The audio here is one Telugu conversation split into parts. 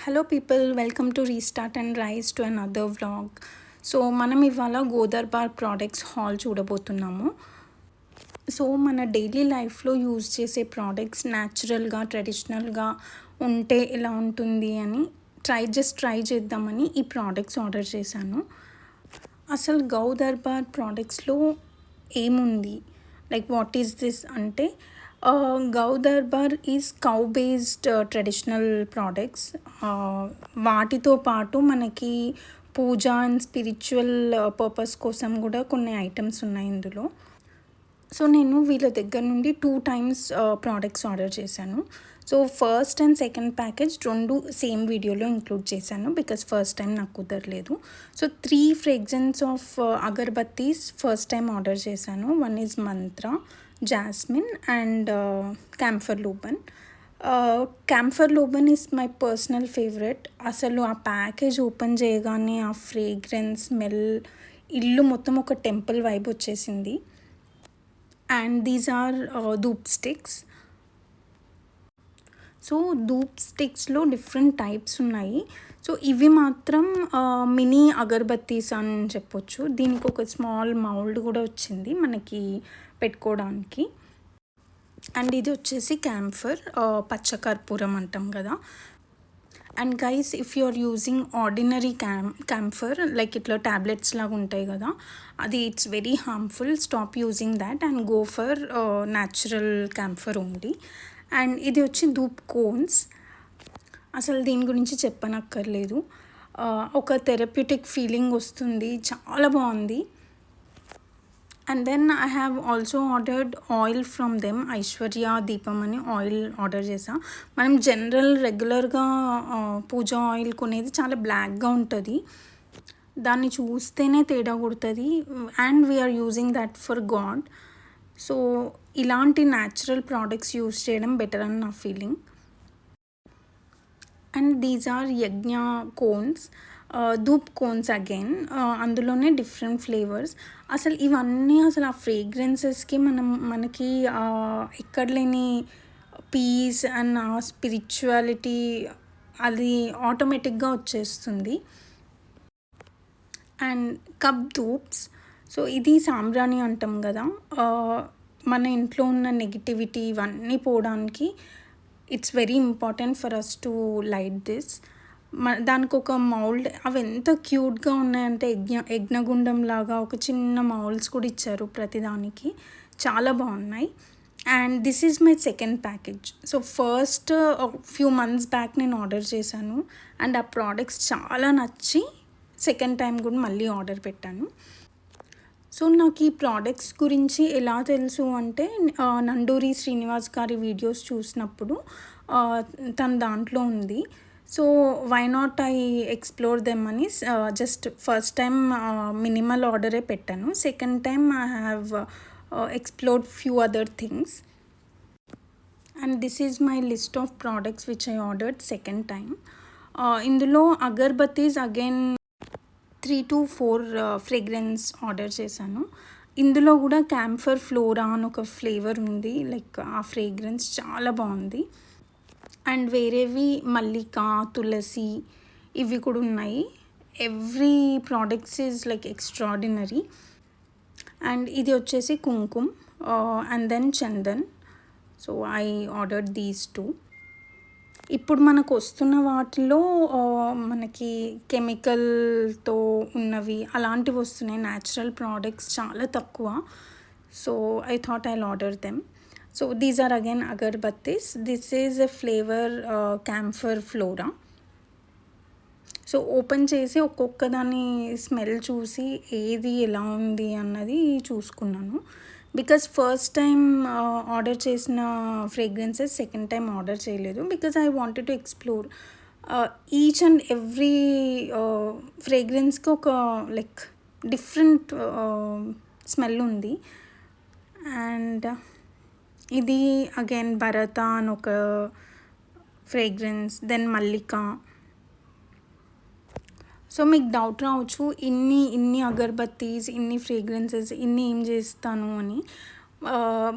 Hello people, welcome to restart and rise to another vlog. So మనం ఇవాళ గోదర్బార్ ప్రోడక్ట్స్ హాల్ చూడబోతున్నాము. సో మన డైలీ లైఫ్లో యూజ్ చేసే ప్రోడక్ట్స్ న్యాచురల్గా ట్రెడిషనల్గా ఉంటే ఎలా ఉంటుంది అని ట్రై చేద్దామని ఈ ప్రోడక్ట్స్ ఆర్డర్ చేశాను. అసలు గోదర్బార్ ప్రోడక్ట్స్లో ఏముంది, లైక్ వాట్ ఈస్ దిస్ అంటే గౌదర్బార్ is cow based traditional products. వాటితో పాటు మనకి పూజ అండ్ స్పిరిచువల్ పర్పస్ కోసం కూడా కొన్ని ఐటమ్స్ ఉన్నాయి ఇందులో. సో నేను వీళ్ళ దగ్గర నుండి 2 టైమ్స్ ప్రోడక్ట్స్ ఆర్డర్ చేశాను. So first and second package రెండు సేమ్ వీడియోలో ఇంక్లూడ్ చేశాను బికాస్ ఫస్ట్ టైం నాకు కుదరలేదు. So 3 fragrance of agarbattis first time order చేశాను. One is Mantra, jasmine and camphor loban. Camphor loban is my personal favourite. అసలు ఆ ప్యాకేజ్ ఓపెన్ చేయగానే ఆ ఫ్రేగ్రెన్స్ స్మెల్ ఇల్లు మొత్తం ఒక టెంపుల్ వైబ్ వచ్చేసింది. And these are dhoop sticks. So dhoop స్టిక్స్లో డిఫరెంట్ టైప్స్ ఉన్నాయి. సో ఇవి మాత్రం మినీ అగర్బత్తీస్ అని చెప్పొచ్చు. దీనికి ఒక స్మాల్ మౌల్డ్ కూడా వచ్చింది మనకి పెట్టుకోవడానికి. అండ్ ఇది వచ్చేసి క్యాంఫర్, పచ్చకర్పూరం అంటాం కదా. And guys, if you are using ordinary camphor like ఇట్లా ట్యాబ్లెట్స్ లాగా ఉంటాయి కదా, అది it's very harmful. Stop using that and go for natural camphor only. And ఇది వచ్చి ధూప్ కోన్స్. అసలు దీని గురించి చెప్పనక్కర్లేదు. ఒక థెరప్యూటిక్ ఫీలింగ్ వస్తుంది, చాలా బాగుంది. And then I have also ordered oil from them. Aishwarya Deepam అని ఆయిల్ ఆర్డర్ చేసా. మనం రెగ్యులర్గా పూజ ఆయిల్ కొనేది చాలా బ్లాక్గా ఉంటుంది, దాన్ని చూస్తేనే తేడా కొడుతుంది. And we are using that for god. So ఇలాంటి న్యాచురల్ ప్రోడక్ట్స్ యూజ్ చేయడం బెటర్ అని నా feeling. And these are yagna cones, dhoop cones again. అందులోనే డిఫరెంట్ ఫ్లేవర్స్. అసలు ఇవన్నీ అసలు ఆ ఫ్రేగ్రెన్సెస్కి మనకి ఎక్కడ లేని పీస్ అండ్ ఆ స్పిరిచువాలిటీ అది ఆటోమేటిక్గా వచ్చేస్తుంది. And cup ధూప్స్. సో ఇది సాంబ్రాణి అంటాం కదా, మన ఇంట్లో ఉన్న నెగిటివిటీ ఇవన్నీ పోవడానికి it's very important for us to light this. దానికి ఒక మౌల్డ్, అవి ఎంత క్యూట్గా ఉన్నాయంటే యజ్ఞగుండం లాగా ఒక చిన్న మౌల్డ్స్ కూడా ఇచ్చారు ప్రతిదానికి, చాలా బాగున్నాయి. And this is my second package. So first few months back నేను ఆర్డర్ చేశాను అండ్ ఆ ప్రోడక్ట్స్ చాలా నచ్చి సెకండ్ టైం కూడా మళ్ళీ ఆర్డర్ పెట్టాను. సో నాకు ఈ ప్రోడక్ట్స్ గురించి ఎలా తెలుసు అంటే నండూరి శ్రీనివాస్ గారి వీడియోస్ చూసినప్పుడు తన దాంట్లో ఉంది. So why not I explore them అని జస్ట్ ఫస్ట్ టైం మినిమల్ ఆర్డరే పెట్టాను. Second time I have explored few other things. And this is my list of products which I ordered second time. ఇందులో agarbattis again 3 to 4 fragrance order చేశాను. ఇందులో కూడా క్యాంఫర్ ఫ్లోరా అని ఒక ఫ్లేవర్ ఉంది, లైక్ ఆ ఫ్రేగ్రెన్స్ చాలా బాగుంది. అండ్ వేరేవి మల్లిక, తులసి ఇవి కూడా ఉన్నాయి. Every products is like extraordinary. And ఇది వచ్చేసి kumkum and then chandan. So I ordered these 2. ఇప్పుడు మనకు వస్తున్న వాటిలో మనకి కెమికల్తో ఉన్నవి అలాంటివి వస్తున్నాయి, న్యాచురల్ ప్రోడక్ట్స్ చాలా తక్కువ. So I thought I'll order them. So these are again agarbattis. This is a flavour camphor flora. So open చేసి ఒక్కొక్క దాని స్మెల్ చూసి ఏది ఎలా ఉంది అన్నది చూసుకున్నాను. బికాస్ ఫస్ట్ టైం ఆర్డర్ చేసిన ఫ్రేగ్రెన్సెస్ సెకండ్ టైం ఆర్డర్ చేయలేదు because I wanted to explore each and every ఫ్రేగ్రెన్స్కి ఒక లైక్ డిఫరెంట్ స్మెల్ ఉంది. అండ్ ఇది అగైన్ భరత అని ఒక ఫ్రేగ్రెన్స్, దెన్ మల్లిక. సో మీకు డౌట్ రావచ్చు, ఇన్ని అగర్బత్తీస్, ఇన్ని ఫ్రేగ్రెన్సెస్, ఇన్ని ఏం చేస్తాను అని.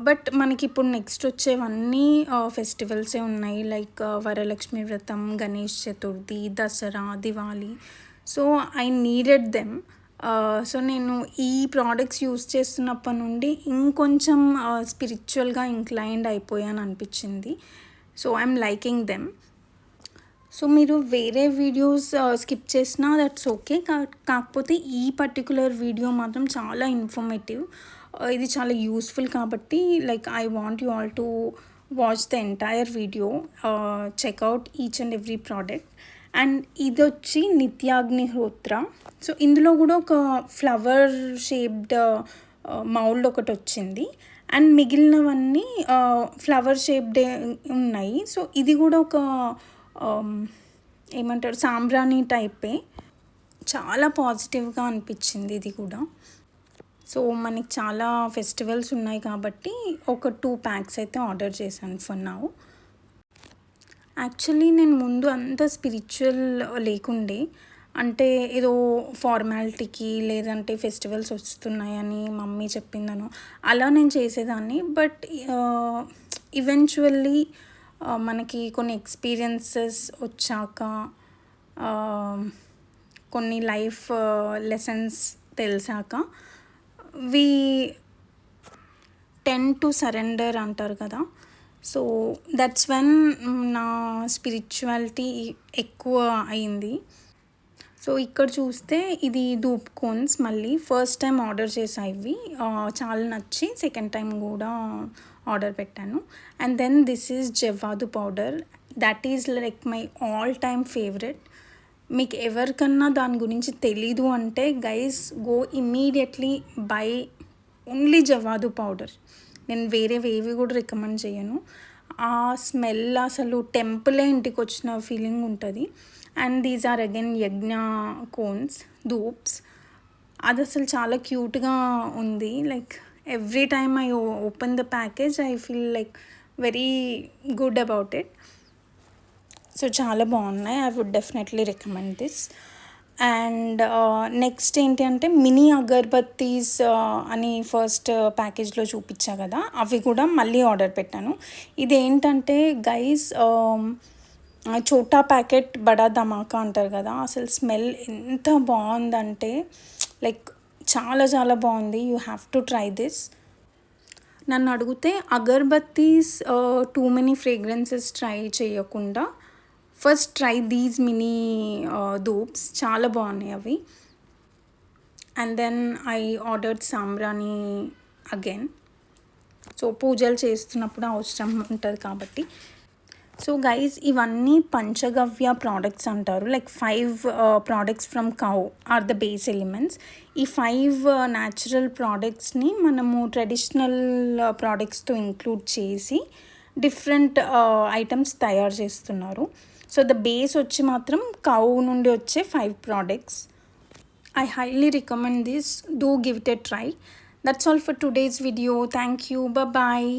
బట్ మనకిప్పుడు నెక్స్ట్ వచ్చేవన్నీ ఫెస్టివల్సే ఉన్నాయి. లైక్ వరలక్ష్మి వ్రతం, Ganesh Chaturthi, Dasara, Diwali. So I needed them. So నేను ఈ ప్రోడక్ట్స్ యూస్ చేస్తున్నప్పటి నుండి ఇంకొంచెం స్పిరిచువల్గా ఇంక్లైన్డ్ అయిపోయాను అనిపించింది. So I'm liking them. So మీరు వేరే వీడియోస్ స్కిప్ చేసినా దట్స్ ఓకే. కాకపోతే ఈ పర్టికులర్ వీడియో మాత్రం చాలా ఇన్ఫర్మేటివ్. ఇది చాలా యూస్ఫుల్ కాబట్టి like I want you all to watch the entire video, check out each and every product. And ఇది వచ్చి నిత్యాగ్నిహోత్ర. సో ఇందులో కూడా ఒక ఫ్లవర్ షేప్డ్ మౌల్డ్ ఒకటి వచ్చింది. అండ్ మిగిలినవన్నీ ఫ్లవర్ షేప్డ్ ఉన్నాయి. సో ఇది కూడా ఒక ఏమంటారు సాంబ్రాణి టైపే. చాలా పాజిటివ్గా అనిపించింది ఇది కూడా. సో మనకి చాలా ఫెస్టివల్స్ ఉన్నాయి కాబట్టి ఒక 2 ప్యాక్స్ అయితే ఆర్డర్ చేశాను ఫర్ నౌ. యాక్చువల్లీ నేను ముందు అంత స్పిరిచువల్ లేకుండే. అంటే ఏదో ఫార్మాలిటీకి లేదంటే ఫెస్టివల్స్ వస్తున్నాయని మమ్మీ చెప్పిందను అలా నేను చేసేదాన్ని. బట్ ఈవెన్చువల్లీ మనకి కొన్ని ఎక్స్పీరియన్సెస్ వచ్చాక, కొన్ని లైఫ్ లెసన్స్ తెలిసాక వి టెండ్ టు సరెండర్ అంటారు కదా. సో దట్స్ వెన్ నా స్పిరిచువాలిటీ ఎక్కువ అయింది. సో ఇక్కడ చూస్తే ఇది ధూప్ కోన్స్. మళ్ళీ ఫస్ట్ టైం ఆర్డర్ చేసా ఇవి, చాలా నచ్చి సెకండ్ టైం కూడా ఆర్డర్ పెట్టాను. And then this is javvadu powder. That is like my all time favourite. మీకు ఎవరికన్నా దాని గురించి తెలీదు అంటే guys go immediately buy only javvadu powder. నేను వేరేవి కూడా రికమెండ్ చేయను. ఆ స్మెల్ అసలు టెంపులే ఇంటికి వచ్చిన ఫీలింగ్ ఉంటుంది. And these are again yagna cones, dhoops. అది అసలు చాలా క్యూట్గా ఉంది. Like every time I open the package I feel like very good about it. So చాలా బాగున్నాయి. I would definitely recommend this. And next ఏంటి అంటే మినీ అగర్బత్తీస్ అని ఫస్ట్ ప్యాకేజ్లో చూపించా కదా, అవి కూడా మళ్ళీ ఆర్డర్ పెట్టాను. ఇదేంటంటే గైస్ చోటా ప్యాకెట్ బడా ధమాకా అంటారు కదా, అసలు స్మెల్ ఎంత బాగుందంటే లైక్ చాలా చాలా బాగుంది. You have to try this. నన్ను అడిగితే agarbattis too many fragrances try చేయకుండా first try these mini dhoops. చాలా బాగున్నాయి అవి. And then I ordered sambrani again. So పూజలు చేస్తున్నప్పుడు అవసరం ఉంటుంది కాబట్టి. సో గైస్ ఇవన్నీ పంచగవ్య ప్రోడక్ట్స్ అంటారు. Like 5 products from cow are the base elements. ఈ 5 న్యాచురల్ ప్రోడక్ట్స్ని మనము ట్రెడిషనల్ ప్రోడక్ట్స్తో ఇంక్లూడ్ చేసి డిఫరెంట్ ఐటమ్స్ తయారు చేస్తున్నారు. సో ద బేస్ వచ్చి మాత్రం కౌ నుండి వచ్చే 5 products. I highly recommend this. Do give it a try. That's all for today's video. Thank you. Bye bye.